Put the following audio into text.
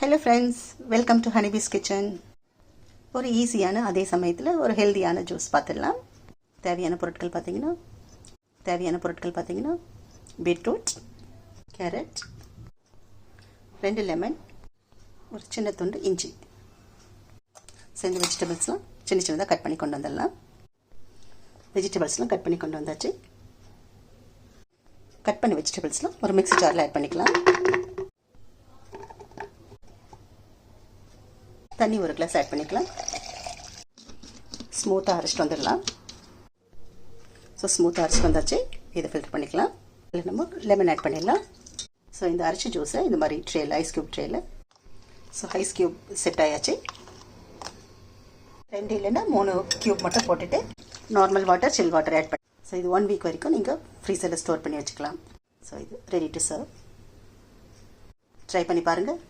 Hello friends, welcome to honeybees kitchen. ஒரு ஈஸியான அதே சமயத்தில் ஒரு ஹெல்தியான ஜூஸ் பார்த்துடலாம். தேவையான பொருட்கள் பார்த்தீங்கன்னா பீட்ரூட், கேரட், 2 லெமன், ஒரு சின்ன துண்டு இஞ்சி. இந்த வெஜிடபிள்ஸ்லாம் சின்னதாக கட் பண்ணி கொண்டு வந்துடலாம். வெஜிடபிள்ஸ்லாம் கட் பண்ணி கொண்டு வந்தாச்சு. கட் பண்ணி வெஜிடபிள்ஸ்லாம் ஒரு மிக்ஸி ஜாரில் ஆட் பண்ணிக்கலாம். தண்ணி ஒரு கிளாஸ் ஆட் பண்ணிக்கலாம். ஸ்மூத்தாக அரைச்சிட்டு வந்துடலாம். ஸ்மூத்தாக அரைச்சிட்டு வந்தாச்சு. இதை ஃபில்டர் பண்ணிக்கலாம். இதில் நம்ம லெமன் ஆட் பண்ணிடலாம். இந்த அரைச்சி ஜூஸை இந்த மாதிரி ட்ரேயில், ஐஸ் க்யூப் ட்ரேயில், ஐஸ் க்யூப் செட் ஆயாச்சு. 2 இல்லைன்னா 3 க்யூப் மட்டும் போட்டுட்டு normal water, chill water add பண்ணி இது 1 வீக் வரைக்கும் நீங்கள் ஃப்ரீசரில் ஸ்டோர் பண்ணி வச்சுக்கலாம். இது ரெடி டு சர்வ். ட்ரை பண்ணி பாருங்கள்.